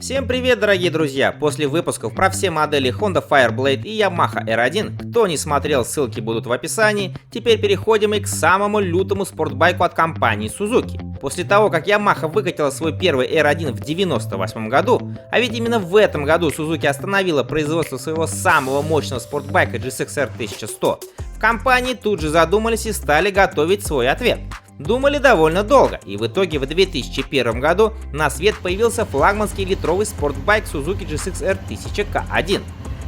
Всем привет, дорогие друзья! После выпусков про все модели Honda Fireblade и Yamaha R1, кто не смотрел, ссылки будут в описании, теперь переходим и к самому лютому спортбайку от компании Suzuki. После того, как Yamaha выкатила свой первый R1 в 1998 году, а ведь именно в этом году Suzuki остановила производство своего самого мощного спортбайка GSX-R 1100, в компании тут же задумались и стали готовить свой ответ. Думали довольно долго, и в итоге в 2001 году на свет появился флагманский литровый спортбайк Suzuki GSX-R 1000K1.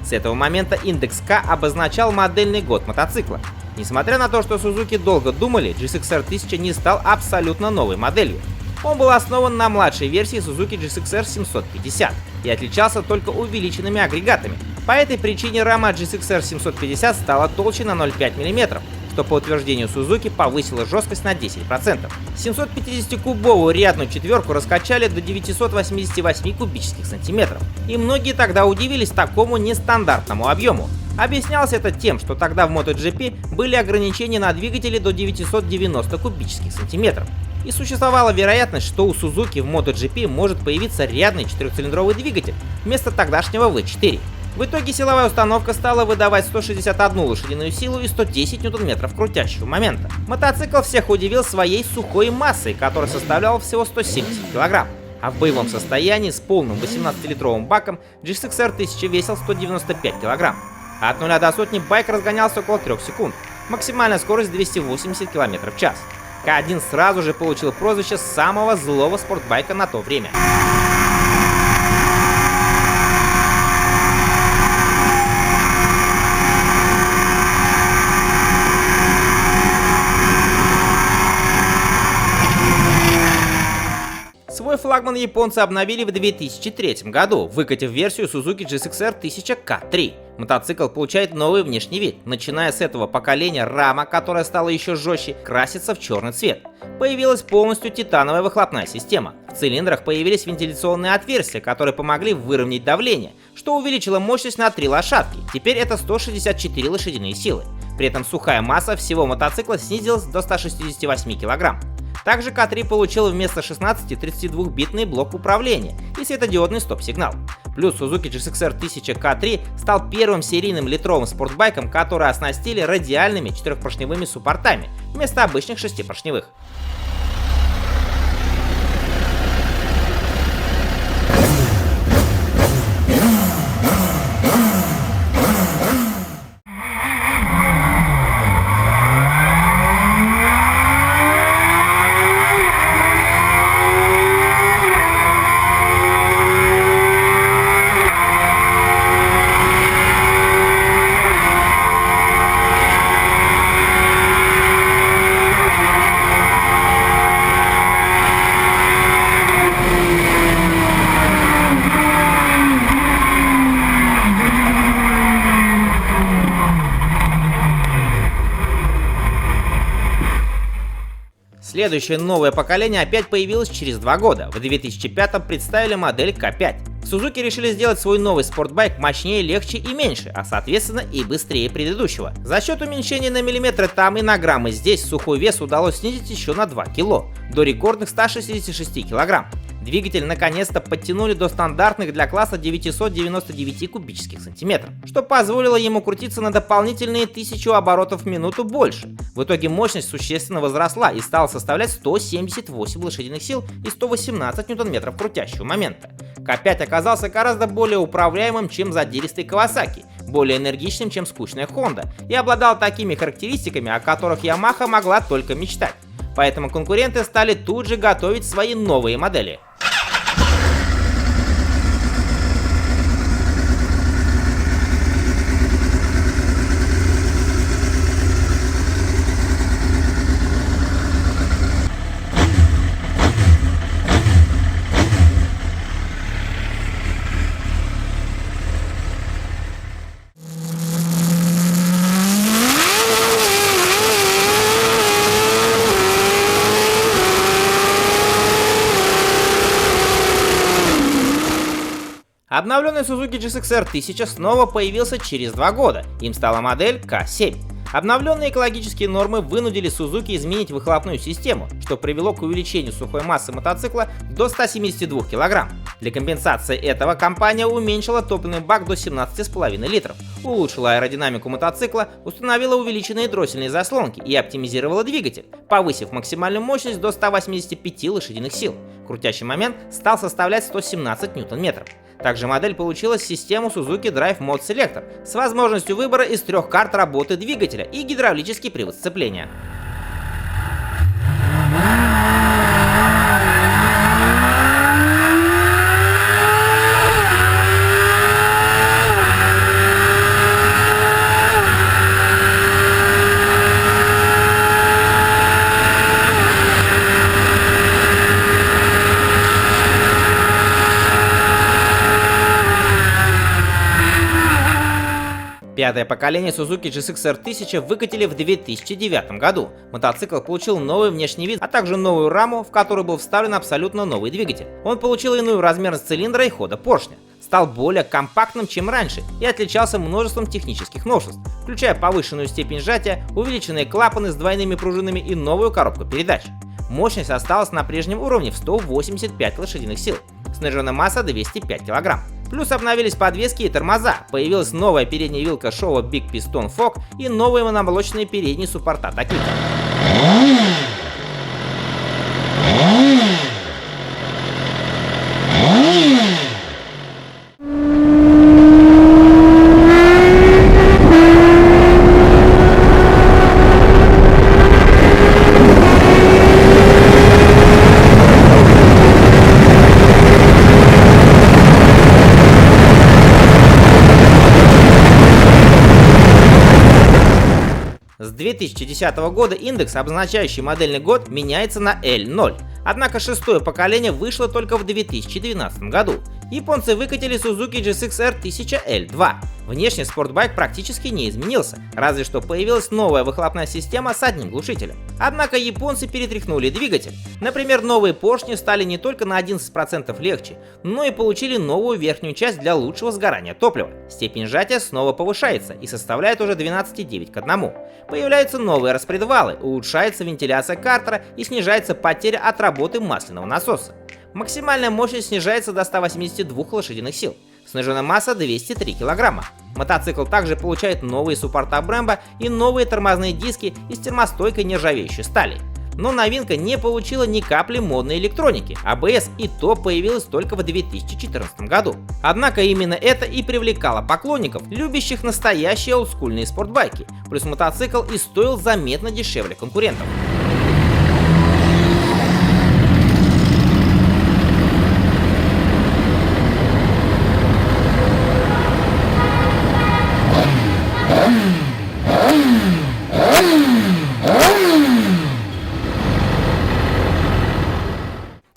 С этого момента индекс K обозначал модельный год мотоцикла. Несмотря на то, что Suzuki долго думали, GSX-R 1000 не стал абсолютно новой моделью. Он был основан на младшей версии Suzuki GSX-R 750 и отличался только увеличенными агрегатами. По этой причине рама GSX-R 750 стала толще на 0,5 мм, что по утверждению Suzuki повысило жесткость на 10%. 750-кубовую рядную четверку раскачали до 988 кубических сантиметров. И многие тогда удивились такому нестандартному объему. Объяснялось это тем, что тогда в MotoGP были ограничения на двигатели до 990 кубических сантиметров. И существовала вероятность, что у Suzuki в MotoGP может появиться рядный четырехцилиндровый двигатель вместо тогдашнего V4. В итоге силовая установка стала выдавать 161 лошадиную силу и 110 ньютон-метров крутящего момента. Мотоцикл всех удивил своей сухой массой, которая составляла всего 170 кг. А в боевом состоянии с полным 18-литровым баком GSX-R 1000 весил 195 кг. От 0 до сотни байк разгонялся около 3 секунд. Максимальная скорость 280 км в час. К1 сразу же получил прозвище самого злого спортбайка на то время. Свой флагман японцы обновили в 2003 году, выкатив версию Suzuki GSX-R 1000K3. Мотоцикл получает новый внешний вид. Начиная с этого поколения рама, которая стала еще жестче, красится в черный цвет. Появилась полностью титановая выхлопная система. В цилиндрах появились вентиляционные отверстия, которые помогли выровнять давление, что увеличило мощность на 3 лошадки. Теперь это 164 лошадиные силы. При этом сухая масса всего мотоцикла снизилась до 168 кг. Также K3 получил вместо 16 32-битный блок управления и светодиодный стоп-сигнал. Плюс Suzuki GSX-R 1000K3 стал первым серийным литровым спортбайком, который оснастили радиальными 4-поршневыми суппортами вместо обычных 6-поршневых. Следующее новое поколение опять появилось через 2 года. В 2005 представили модель K5. Suzuki решили сделать свой новый спортбайк мощнее, легче и меньше, а соответственно и быстрее предыдущего. За счет уменьшения на миллиметры там и на граммы здесь сухой вес удалось снизить еще на 2 кг, до рекордных 166 кг. Двигатель наконец-то подтянули до стандартных для класса 999 кубических сантиметров, что позволило ему крутиться на дополнительные 1000 оборотов в минуту больше. В итоге мощность существенно возросла и стала составлять 178 лошадиных сил и 118 ньютон-метров крутящего момента. K5 оказался гораздо более управляемым, чем задиристый Kawasaki, более энергичным, чем скучная Honda, и обладал такими характеристиками, о которых Yamaha могла только мечтать. Поэтому конкуренты стали тут же готовить свои новые модели. Обновленный Suzuki GSX-R 1000 снова появился через 2 года, им стала модель K7. Обновленные экологические нормы вынудили Suzuki изменить выхлопную систему, что привело к увеличению сухой массы мотоцикла до 172 кг. Для компенсации этого компания уменьшила топливный бак до 17,5 литров, улучшила аэродинамику мотоцикла, установила увеличенные дроссельные заслонки и оптимизировала двигатель, повысив максимальную мощность до 185 лошадиных сил. Крутящий момент стал составлять 117 ньютон-метров. Также модель получила систему Suzuki Drive Mode Selector с возможностью выбора из 3 карт работы двигателя и гидравлический привод сцепления. Пятое поколение Suzuki GSX-R 1000 выкатили в 2009 году. Мотоцикл получил новый внешний вид, а также новую раму, в которую был вставлен абсолютно новый двигатель. Он получил иную размерность цилиндра и хода поршня, стал более компактным, чем раньше, и отличался множеством технических новшеств, включая повышенную степень сжатия, увеличенные клапаны с двойными пружинами и новую коробку передач. Мощность осталась на прежнем уровне в 185 лошадиных сил. Снаряженная масса 205 кг. Плюс обновились подвески и тормоза, появилась новая передняя вилка Showa Big Piston Fork и новые моноблочные передние суппорта Takita. С 2010 года индекс, обозначающий модельный год, меняется на L0. Однако шестое поколение вышло только в 2012 году. Японцы выкатили Suzuki GSX-R 1000L2. Внешне спортбайк практически не изменился, разве что появилась новая выхлопная система с одним глушителем. Однако японцы перетряхнули двигатель. Например, новые поршни стали не только на 11% легче, но и получили новую верхнюю часть для лучшего сгорания топлива. Степень сжатия снова повышается и составляет уже 12,9 к 1. Появляются новые распредвалы, улучшается вентиляция картера и снижается потеря от работы масляного насоса. Максимальная мощность снижается до 182 лошадиных сил. Снаряженная масса 203 кг. Мотоцикл также получает новые суппорта Brembo и новые тормозные диски из термостойкой нержавеющей стали. Но новинка не получила ни капли модной электроники, ABS и то появилось только в 2014 году. Однако именно это и привлекало поклонников, любящих настоящие олдскульные спортбайки, плюс мотоцикл и стоил заметно дешевле конкурентов.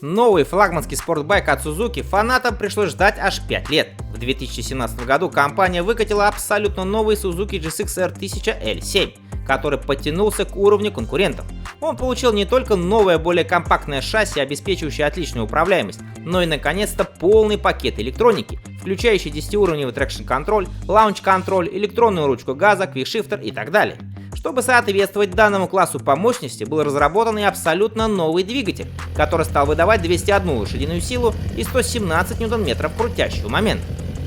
Новый флагманский спортбайк от Suzuki фанатам пришлось ждать аж 5 лет. В 2017 году компания выкатила абсолютно новый Suzuki GSX-R 1000L7, который подтянулся к уровню конкурентов. Он получил не только новое, более компактное шасси, обеспечивающее отличную управляемость, но и наконец-то полный пакет электроники, включающий 10-уровневый трекшн-контроль, лаунч-контроль, электронную ручку газа, квикшифтер и так далее. Чтобы соответствовать данному классу по мощности, был разработан и абсолютно новый двигатель, который стал выдавать 201 лошадиную силу и 117 ньютон-метров крутящего момента.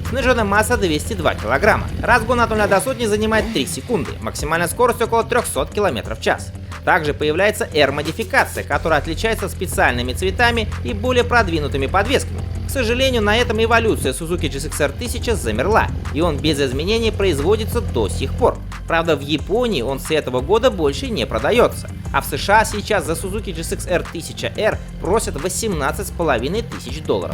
Снаряженная масса 202 кг. Разгон от 0 до сотни занимает 3 секунды, максимальная скорость около 300 км в час. Также появляется R-модификация, которая отличается специальными цветами и более продвинутыми подвесками. К сожалению, на этом эволюция Suzuki GSX-R 1000 замерла, и он без изменений производится до сих пор. Правда, в Японии он с этого года больше не продается, а в США сейчас за Suzuki GSX-R 1000R просят $18 500.